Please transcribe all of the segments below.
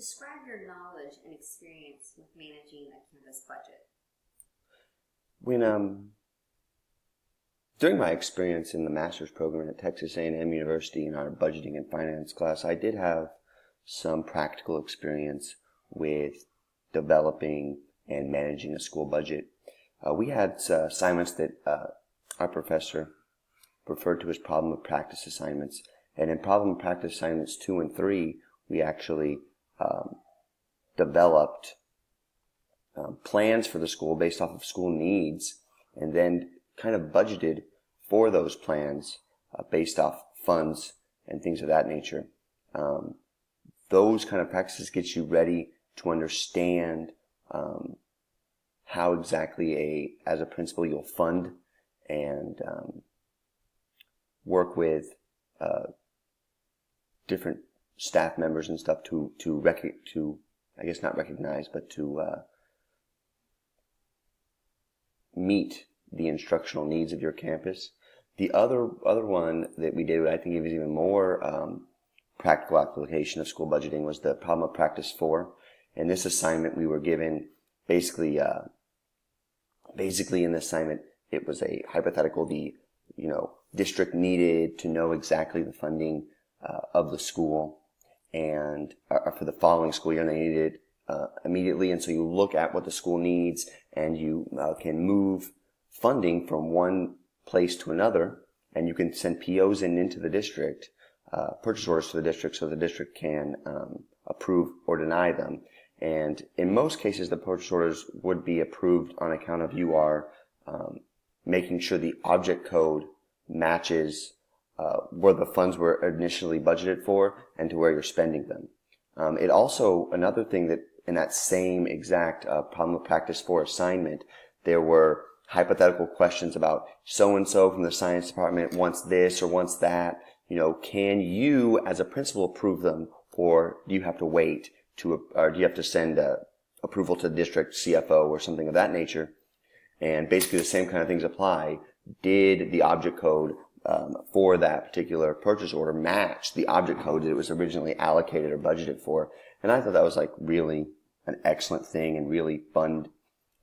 Describe your knowledge and experience with managing a campus budget. When during my experience in the master's program at Texas A&M University in our budgeting and finance class, I did have some practical experience with developing and managing a school budget. We had assignments that our professor referred to as problem of practice assignments. And in problem of practice assignments 2 and 3, we actually developed plans for the school based off of school needs, and then kind of budgeted for those plans based off funds and things of that nature. Those kind of practices get you ready to understand how exactly as a principal you'll fund and work with different staff members and stuff to I guess not recognize, but to meet the instructional needs of your campus. The other one that we did, I think it was even more practical application of school budgeting, was the problem of practice 4. In this assignment, we were given basically in the assignment, it was a hypothetical. The district needed to know exactly the funding of the school, and for the following school year, they needed it immediately. And so you look at what the school needs, and you can move funding from one place to another, and you can send POs into the district, purchase orders to the district, so the district can approve or deny them. And in most cases, the purchase orders would be approved on account of you are making sure the object code matches where the funds were initially budgeted for and to where you're spending them. It also, another thing that in that same exact problem of practice 4 assignment, there were hypothetical questions about so-and-so from the science department wants this or wants that. Can you as a principal approve them, or do you have to wait or do you have to send approval to the district CFO or something of that nature? And basically the same kind of things apply. Did the object code for that particular purchase order match the object code that it was originally allocated or budgeted for? And I thought that was really an excellent thing and really fun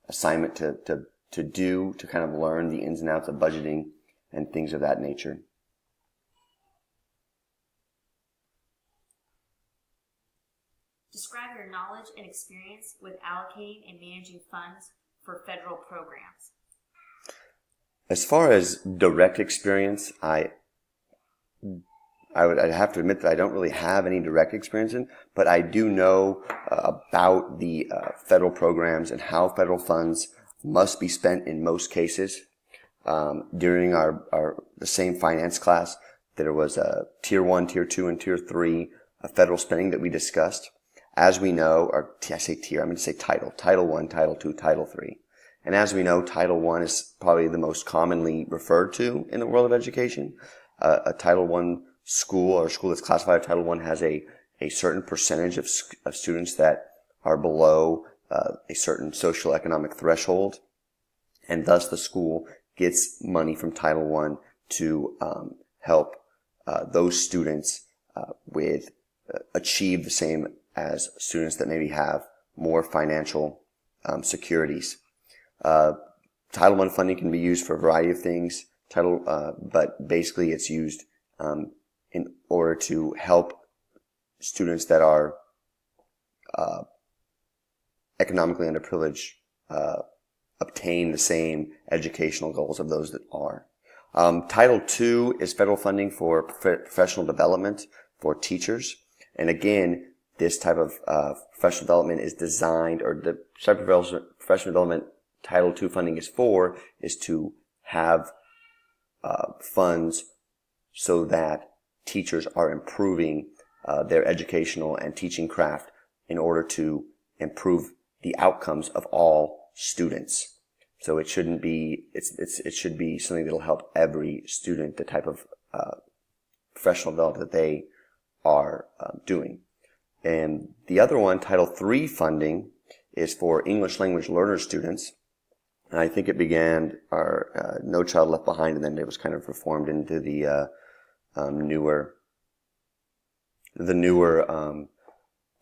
assignment to do, to kind of learn the ins and outs of budgeting and things of that nature. Describe your knowledge and experience with allocating and managing funds for federal programs. As far as direct experience, I'd have to admit that I don't really have any direct experience in, but I do know about the federal programs and how federal funds must be spent in most cases. During the same finance class, there was a Tier 1, Tier 2, and Tier 3 federal spending that we discussed. As we know, or I say tier, I'm going to say title. Title 1, Title 2, Title 3. And as we know, Title 1 is probably the most commonly referred to in the world of education. A Title 1 school, or a school that's classified as Title 1, has a certain percentage of students that are below a certain social economic threshold. And thus the school gets money from Title 1 to help those students with achieve the same as students that maybe have more financial securities. Title I funding can be used for a variety of things. But basically it's used in order to help students that are economically underprivileged obtain the same educational goals of those that are. Title II is federal funding for professional development for teachers. And again, this type of professional development is designed, or the type of professional development Title II funding is to have funds so that teachers are improving their educational and teaching craft in order to improve the outcomes of all students. So it shouldn't be, it should be something that'll help every student, the type of professional development that they are doing. And the other one, Title III funding, is for English language learner students. And I think it began No Child Left Behind, and then it was kind of reformed into the newer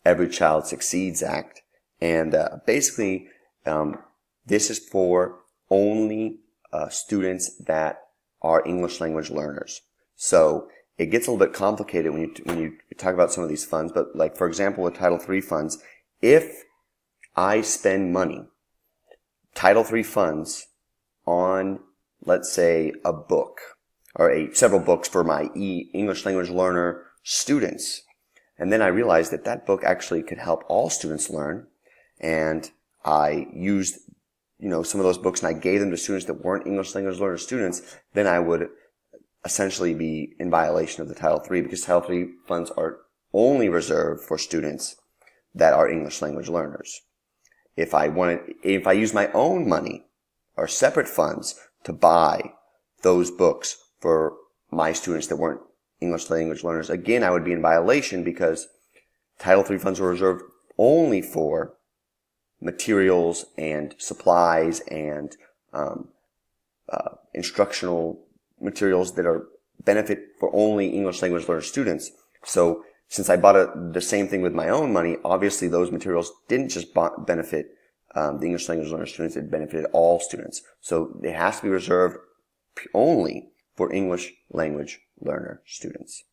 Every Child Succeeds Act. And basically, this is for only students that are English language learners. So it gets a little bit complicated when you talk about some of these funds. But like, for example, with Title III funds, if I spend money, Title III funds, on, let's say, a book or several books for my English language learner students, and then I realized that that book actually could help all students learn, and I used, some of those books and I gave them to students that weren't English language learner students, then I would essentially be in violation of the Title III, because Title III funds are only reserved for students that are English language learners. If I use my own money or separate funds to buy those books for my students that weren't English language learners, again, I would be in violation, because Title III funds are reserved only for materials and supplies and instructional materials that are benefit for only English language learner students. So since I bought the same thing with my own money, obviously those materials didn't just benefit the English language learner students, it benefited all students. So it has to be reserved only for English language learner students.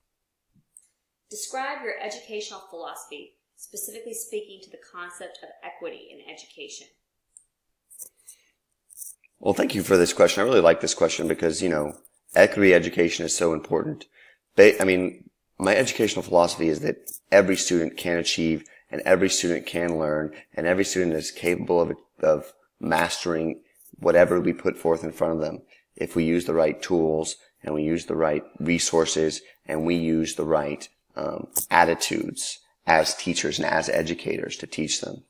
Describe your educational philosophy, specifically speaking to the concept of equity in education. Well, thank you for this question. I really like this question because, equity education is so important. My educational philosophy is that every student can achieve and every student can learn and every student is capable of mastering whatever we put forth in front of them if we use the right tools and we use the right resources and we use the right attitudes as teachers and as educators to teach them.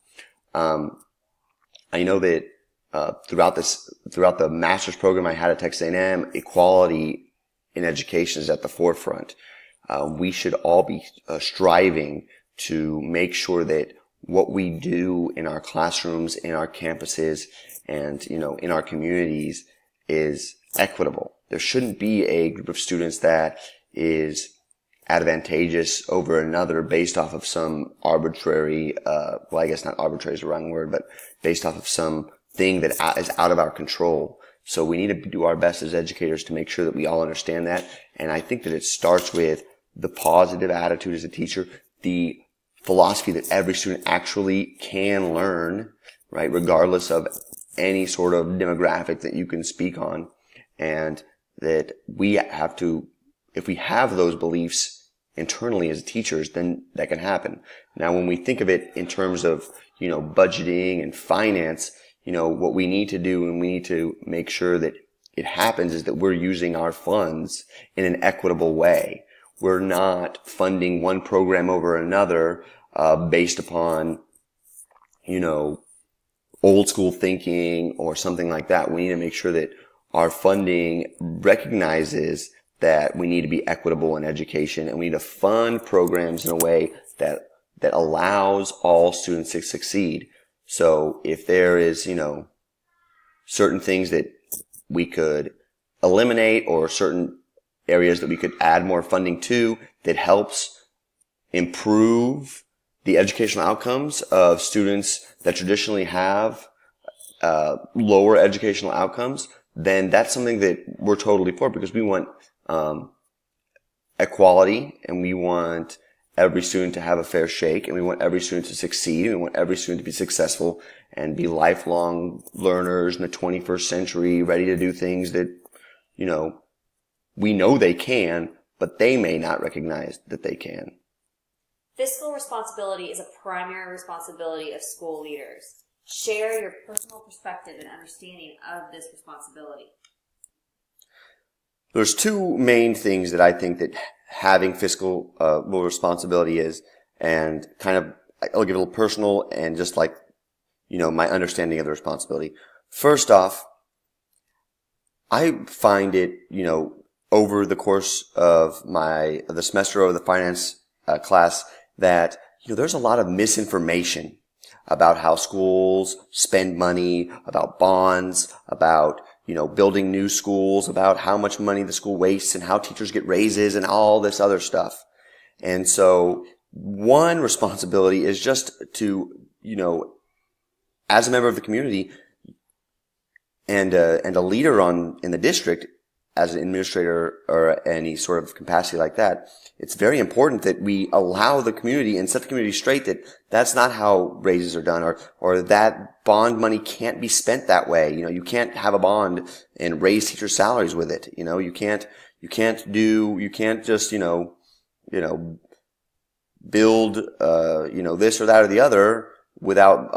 I know that throughout the master's program I had at Texas A&M, equality in education is at the forefront. We should all be striving to make sure that what we do in our classrooms, in our campuses, and in our communities is equitable. There shouldn't be a group of students that is advantageous over another based off of some arbitrary, I guess not arbitrary is the wrong word, but based off of some thing that is out of our control. So we need to do our best as educators to make sure that we all understand that. And I think that it starts with the positive attitude as a teacher, the philosophy that every student actually can learn, right, regardless of any sort of demographic that you can speak on. And that we have to, if we have those beliefs internally as teachers, then that can happen. Now, when we think of it in terms of, budgeting and finance, what we need to do and we need to make sure that it happens is that we're using our funds in an equitable way. We're not funding one program over another, based upon, old school thinking or something like that. We need to make sure that our funding recognizes that we need to be equitable in education and we need to fund programs in a way that allows all students to succeed. So if there is, certain things that we could eliminate or certain areas that we could add more funding to that helps improve the educational outcomes of students that traditionally have lower educational outcomes, then that's something that we're totally for, because we want equality and we want every student to have a fair shake and we want every student to succeed and we want every student to be successful and be lifelong learners in the 21st century, ready to do things that, we know they can, but they may not recognize that they can. Fiscal responsibility is a primary responsibility of school leaders. Share your personal perspective and understanding of this responsibility. There's two main things that I think that having fiscal responsibility is, and I'll give it a little personal and just like, my understanding of the responsibility. First off, I find it, over the course of the semester of the finance class that, there's a lot of misinformation about how schools spend money, about bonds, about, building new schools, about how much money the school wastes and how teachers get raises and all this other stuff. And so one responsibility is just to, as a member of the community and a leader in the district, as an administrator or any sort of capacity like that, it's very important that we allow the community and set the community straight that that's not how raises are done, or that bond money can't be spent that way. You can't have a bond and raise teacher salaries with it. You can't just, build, this or that or the other without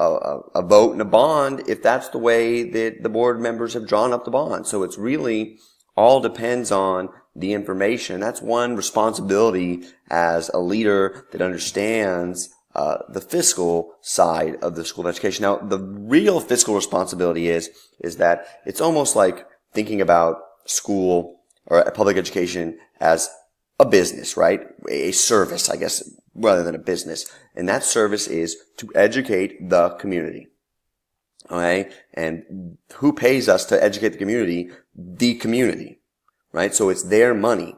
a vote and a bond, if that's the way that the board members have drawn up the bond. So it's really all depends on the information. That's one responsibility as a leader that understands the fiscal side of the school of education. Now, the real fiscal responsibility is that it's almost like thinking about school or public education as a business, right? A service, I guess, rather than a business. And that service is to educate the community. Okay? And who pays us to educate the community? The community, right? So it's their money.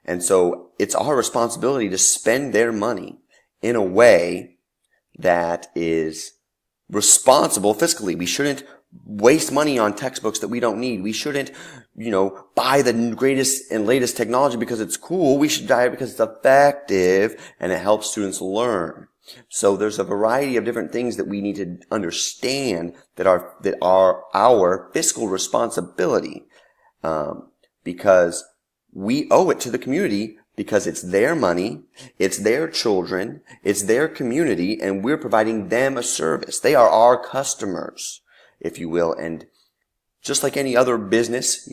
And so it's our responsibility to spend their money in a way that is responsible fiscally. We shouldn't waste money on textbooks that we don't need. We shouldn't, buy the greatest and latest technology because it's cool. We should buy it because it's effective and it helps students learn. So there's a variety of different things that we need to understand that are our fiscal responsibility, because we owe it to the community, because it's their money, it's their children, it's their community, and we're providing them a service. They are our customers, if you will. And just like any other business,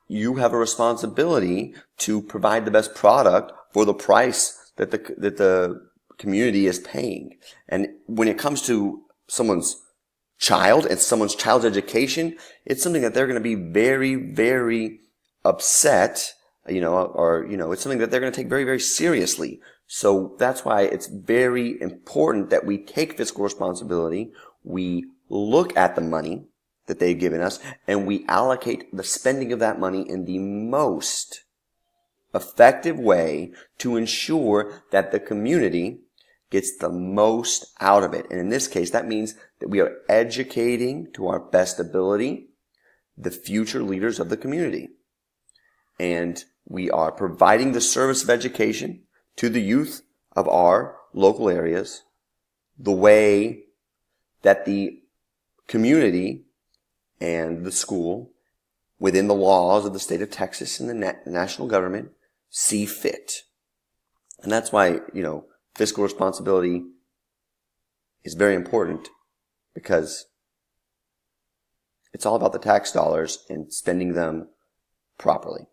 you have a responsibility to provide the best product for the price that the community is paying. And when it comes to someone's child and someone's child's education, it's something that they're going to be very, very upset, it's something that they're going to take very, very seriously. So that's why it's very important that we take fiscal responsibility. We look at the money that they've given us, and we allocate the spending of that money in the most effective way to ensure that the community gets the most out of it. And in this case, that means that we are educating to our best ability the future leaders of the community. And we are providing the service of education to the youth of our local areas the way that the community and the school, within the laws of the state of Texas and the national government, see fit. And that's why, fiscal responsibility is very important, because it's all about the tax dollars and spending them properly.